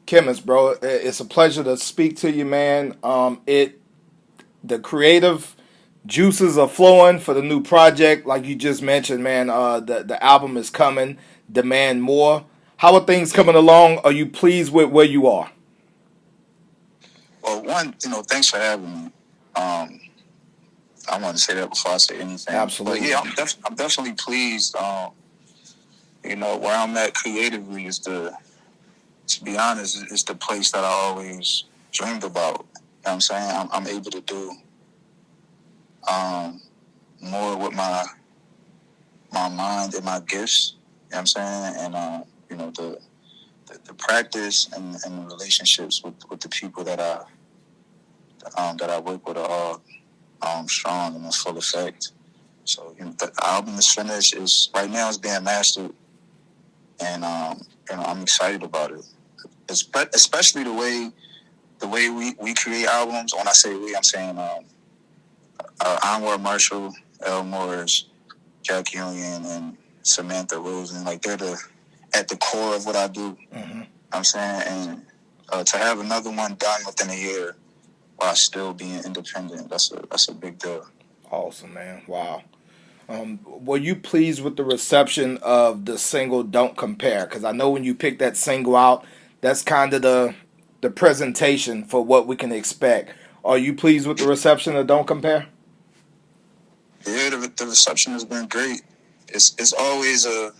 Khemist, bro. It's a pleasure to speak to you, man. The creative juices are flowing for the new project, like you just mentioned, man. The album is coming. Demand more. How are things coming along? Are you pleased with where you are? Well, one, thanks for having me. I want to say that before I say anything. Absolutely. But yeah, I'm definitely pleased. Where I'm at creatively is to be honest, is the place that I always dreamed about. You know what I'm saying? I'm able to do more with my mind and my gifts. You know what I'm saying? And the practice and the relationships with the people that I work with are all strong and in full effect. So the album is finished. Right now it's being mastered, and I'm excited about it. Especially the way we create albums. When I say we, I'm saying Anwar Marshall, L. Morris, Jack Union, and Samantha Rosen. Like they're at the core of what I do. Mm-hmm. I'm saying, and to have another one done within a year while still being independent, that's a big deal. Awesome, man. Wow. Were you pleased with the reception of the single "Don't Compare"? Because I know when you pick that single out, that's kind of the presentation for what we can expect. Are you pleased with the reception of "Don't Compare"? Yeah, the reception has been great. It's always a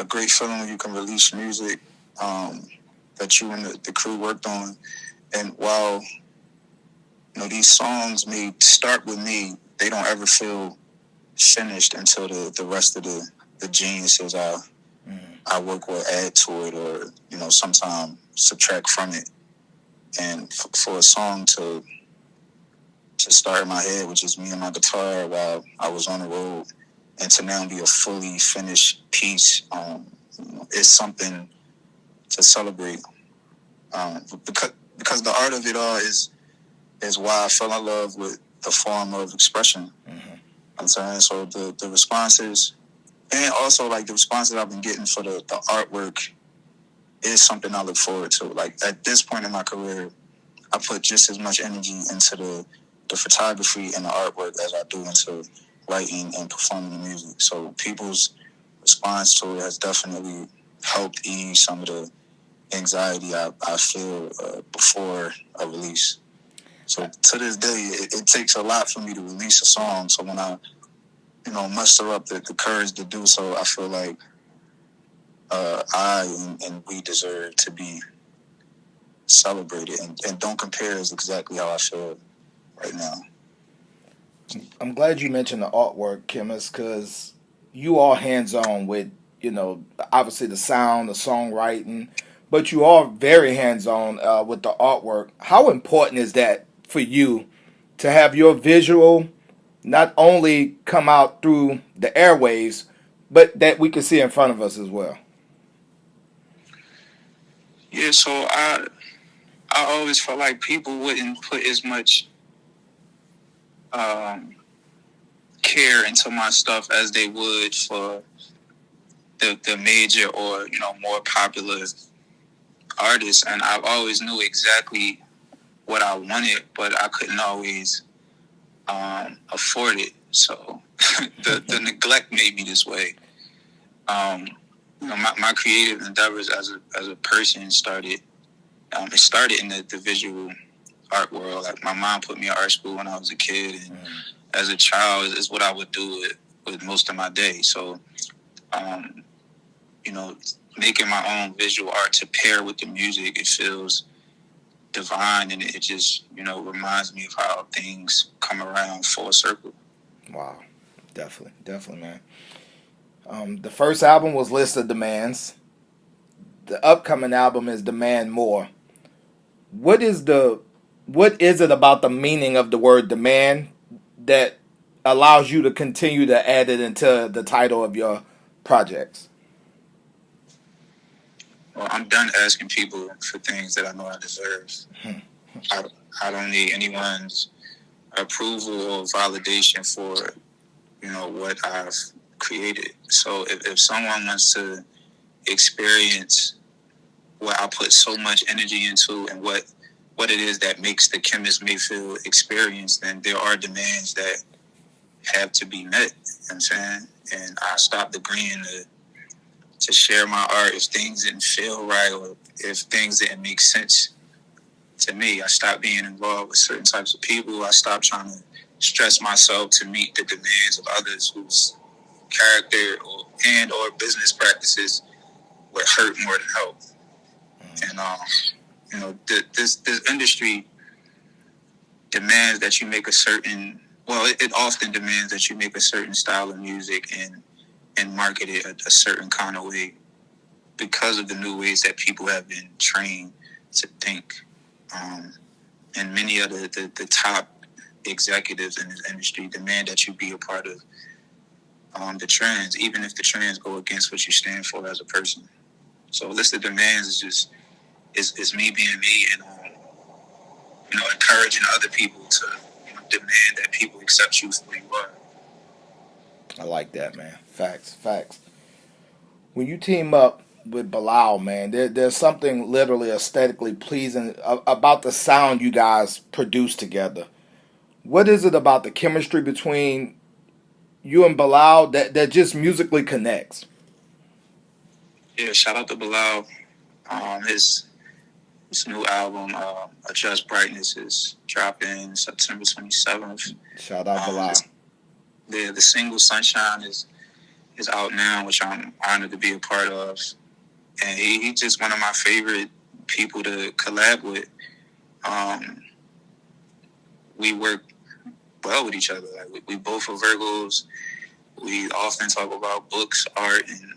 great feeling when you can release music that you and the crew worked on. And while these songs may start with me, they don't ever feel finished until the rest of the geniuses I work with add to it, or sometimes subtract from it. And for a song to start in my head, which is me and my guitar while I was on the road, and to now be a fully finished piece, is something to celebrate. Because the art of it all is why I fell in love with the form of expression. Mm-hmm. I'm saying, so the responses, and also like the responses I've been getting for the artwork is something I look forward to. Like at this point in my career, I put just as much energy into the photography and the artwork as I do into writing and performing the music. So people's response to it has definitely helped ease some of the anxiety I feel before a release. So to this day, it takes a lot for me to release a song. So when I, muster up the courage to do so, I feel like I and we deserve to be celebrated. And Don't Compare is exactly how I feel right now. I'm glad you mentioned the artwork, Khemist, because you are hands-on with, obviously the sound, the songwriting, but you are very hands-on with the artwork. How important is that for you to have your visual not only come out through the airwaves, but that we can see in front of us as well? Yeah, so I always felt like people wouldn't put as much care into my stuff as they would for the major or more popular artists, and I always knew exactly what I wanted, but I couldn't always afford it. So the neglect made me this way. My creative endeavors as a person started. It started in the visual art world. Like my mom put me in art school when I was a kid, and as a child is what I would do with most of my day. So, making my own visual art to pair with the music, it feels divine, and it just reminds me of how things come around full circle. Wow, definitely, man. The first album was List of Demands. The upcoming album is Demand More. What is it about the meaning of the word demand that allows you to continue to add it into the title of your projects? Well, I'm done asking people for things that I know I deserve. I don't need anyone's approval or validation for what I've created. So if someone wants to experience what I put so much energy into and what it is that makes the Khemist Mayfield experience, then there are demands that have to be met. You know what I'm saying? And I stopped agreeing to share my art if things didn't feel right or if things didn't make sense to me. I stopped being involved with certain types of people. I stopped trying to stress myself to meet the demands of others whose character or business practices would hurt more than help. And this industry demands that you make a certain. Well, it often demands that you make a certain style of music and market it a certain kind of way because of the new ways that people have been trained to think. And many of the top executives in this industry demand that you be a part of the trends, even if the trends go against what you stand for as a person. So a list of demands is just is me being me and encouraging other people to demand that people accept you for who you are. I like that, man. Facts. When you team up with Bilal, man, there's something literally aesthetically pleasing about the sound you guys produce together. What is it about the chemistry between you and Bilal that just musically connects? Yeah, shout out to Bilal. His new album, Adjust Brightness, is dropping September 27th. Shout out Bilal. The single Sunshine is out now, which I'm honored to be a part of. And he's just one of my favorite people to collab with. We work well with each other. Like we both are Virgos. We often talk about books, art, and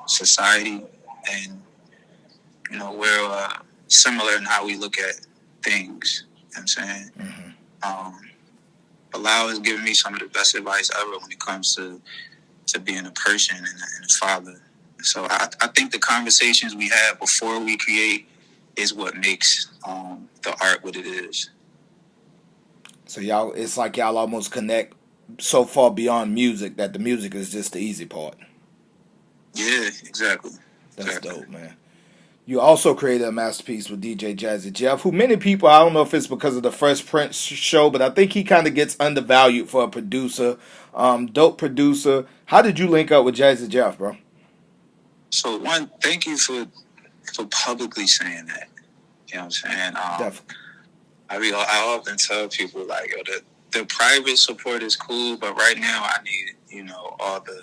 society. And, we're similar in how we look at things. You know what I'm saying? Mm-hmm. Bilal has given me some of the best advice ever when it comes to being a person and a father. So I think the conversations we have before we create is what makes the art what it is. So it's like y'all almost connect so far beyond music that the music is just the easy part. Yeah, exactly. That's dope, man. You also created a masterpiece with DJ Jazzy Jeff, who many people, I don't know if it's because of the Fresh Prince show, but I think he kind of gets undervalued for a producer. Dope producer. How did you link up with Jazzy Jeff, bro? So one, thank you for publicly saying that. You know what I'm saying? Definitely. I often tell people like, the private support is cool, but right now I need all the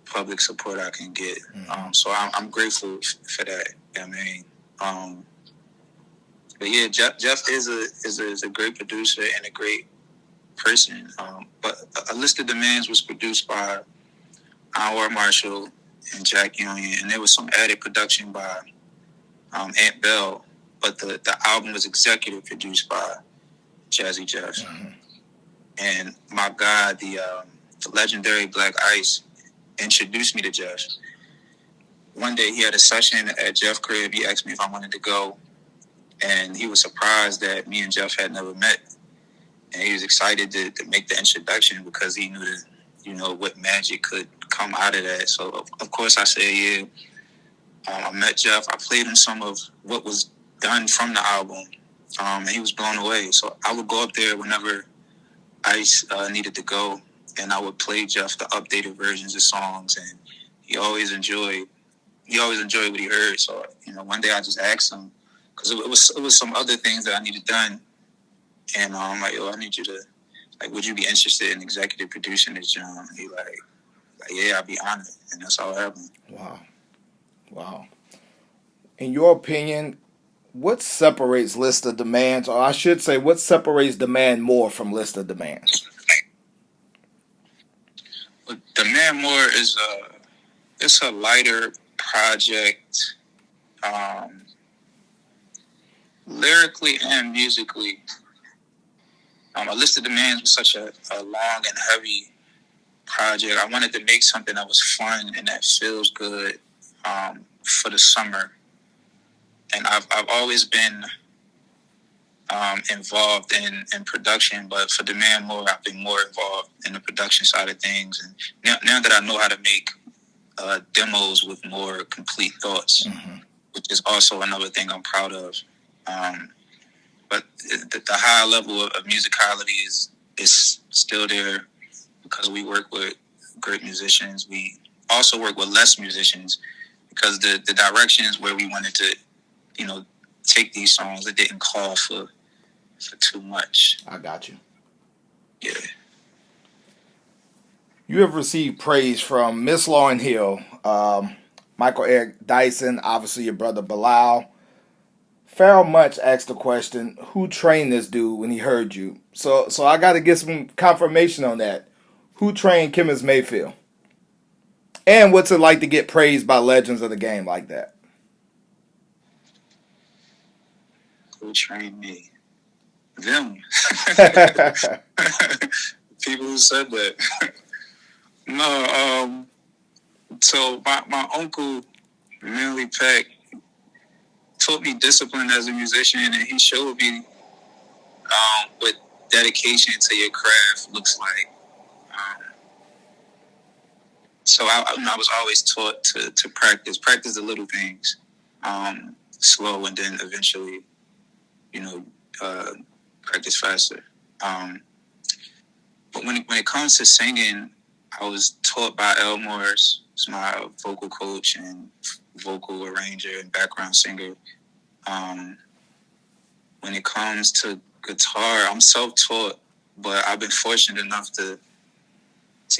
public support I can get. Mm-hmm. So I'm grateful for that. You know what I mean? But yeah, Jeff is a great producer and a great person. But A List of Demands was produced by Anwar Marshall and Jack Union, and there was some added production by Aunt Belle, but the album was executive produced by Jazzy Jeff. Mm-hmm. And my God, the legendary Black Ice introduced me to Jeff. One day he had a session at Jeff crib. He asked me if I wanted to go, and he was surprised that me and Jeff had never met. And he was excited to make the introduction because he knew that, what magic could come out of that. So, of course, I said, yeah. I met Jeff. I played him some of what was done from the album, and he was blown away. So I would go up there whenever Ice needed to go, and I would play Jeff the updated versions of songs, and he always enjoyed what he heard. So, one day I just asked him, because it was some other things that I needed done, and I'm like, yo, I need you to, would you be interested in executive producing this job? He like, yeah, I'd be honored, and that's how it happened. Wow. In your opinion, what separates List of Demands, or I should say, what separates Demand More from List of Demands? Well, Demand More is it's a lighter project, lyrically and musically. A List of Demands was such a long and heavy project. I wanted to make something that was fun and that feels good for the summer. And I've always been involved in production, but for Demand More, I've been more involved in the production side of things. And now that I know how to make demos with more complete thoughts, mm-hmm. which is also another thing I'm proud of. But the high level of musicality is still there because we work with great musicians. We also work with less musicians because the directions where we wanted to, take these songs, it didn't call for too much. I got you. Yeah. You have received praise from Miss Lauryn Hill, Michael Eric Dyson, obviously your brother Bilal. Pharoahe Monch asked the question, who trained this dude when he heard you? So I got to get some confirmation on that. Who trained Khemist Mayfield? And what's it like to get praised by legends of the game like that? Who trained me? Them. People who said that. No, so my uncle, Manly Peck, taught me discipline as a musician, and he showed me what dedication to your craft looks like. So I was always taught to practice the little things, slow, and then eventually, practice faster. But when it comes to singing, I was taught by El Morris, who's my vocal coach and vocal arranger and background singer. When it comes to guitar, I'm self-taught, but I've been fortunate enough to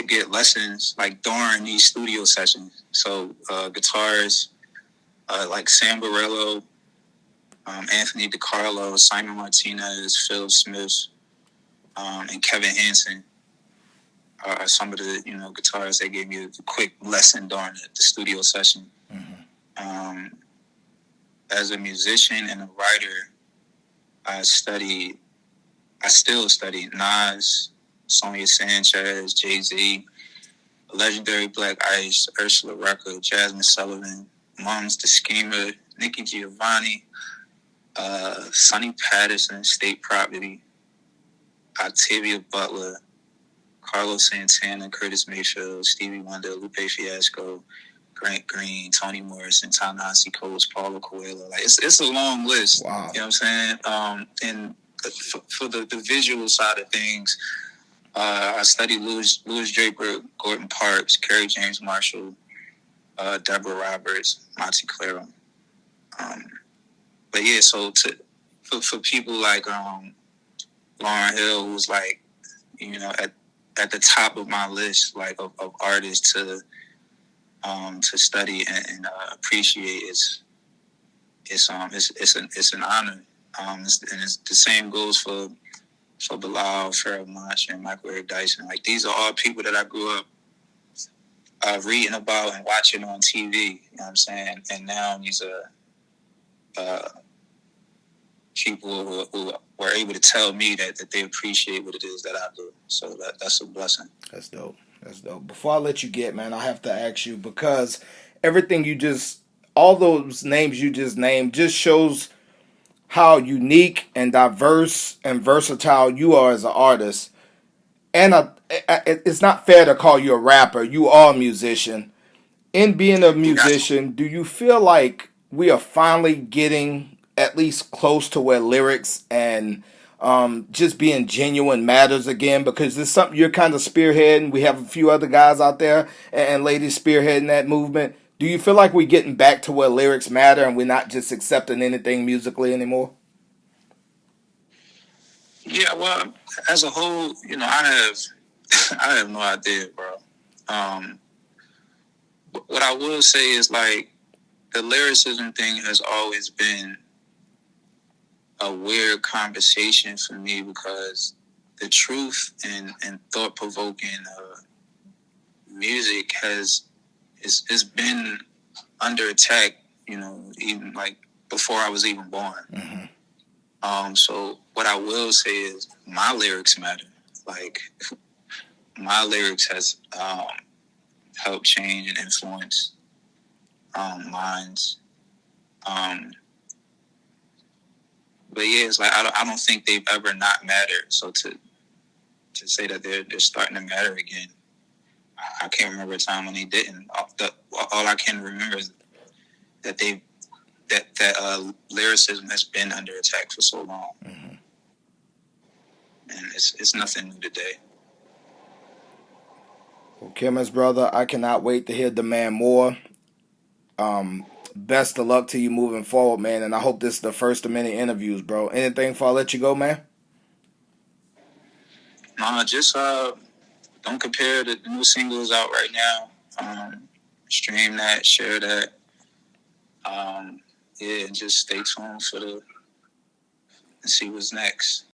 get lessons like during these studio sessions. So guitars like Sam Borello, Anthony DiCarlo, Simon Martinez, Phil Smith, and Kevin Hansen are some of the guitarists that gave me a quick lesson during the studio session. Mm-hmm. As a musician and a writer, I still study Nas, Sonia Sanchez, Jay-Z, legendary Black Ice, Ursula Rucker, Jasmine Sullivan, Mums the Schemer, Nikki Giovanni, Sonny Patterson, State Property, Octavia Butler, Carlos Santana, Curtis Mayfield, Stevie Wonder, Lupe Fiasco, Grant Green, Toni Morrison, Ta-Nehisi Coates, Paulo Coelho. Like it's a long list. Wow. You know what I'm saying? And for the visual side of things, I studied Louis Draper, Gordon Parks, Kerry James Marshall, Deborah Roberts, Monte Claro. But yeah, so for people like Lauryn Hill, who's like, at the top of my list, like of artists to study and appreciate, it's an honor. And the same goes for Bilal, Pharoahe Monch, and Michael Eric Dyson. Like these are all people that I grew up reading about and watching on TV. You know what I'm saying? And now these are people who were able to tell me that they appreciate what it is that I do. So that's a blessing. That's dope. Before I let you get, man, I have to ask you, because everything all those names you just named just shows how unique and diverse and versatile you are as an artist. And it's not fair to call you a rapper. You are a musician. In being a musician, do you feel like we are finally getting at least close to where lyrics and just being genuine matters again? Because it's something you're kind of spearheading. We have a few other guys out there and ladies spearheading that movement. Do you feel like we're getting back to where lyrics matter and we're not just accepting anything musically anymore? Yeah, well, as a whole, I have no idea, bro. What I will say is, like, the lyricism thing has always been a weird conversation for me, because the truth and thought-provoking music it's been under attack, even like before I was even born. Mm-hmm. So what I will say is my lyrics matter. Like my lyrics has helped change and influence minds. But yeah, it's like I don't think they've ever not mattered. So to say that they're starting to matter again, I can't remember a time when they didn't. All I can remember is that they've that lyricism has been under attack for so long, and it's nothing new today. Well, Khemist, brother, I cannot wait to hear Demand More. Best of luck to you moving forward, man, and I hope this is the first of many interviews, bro. Anything before I let you go, man? No, just don't compare the new singles out right now. Stream that, share that. And just stay tuned and see what's next.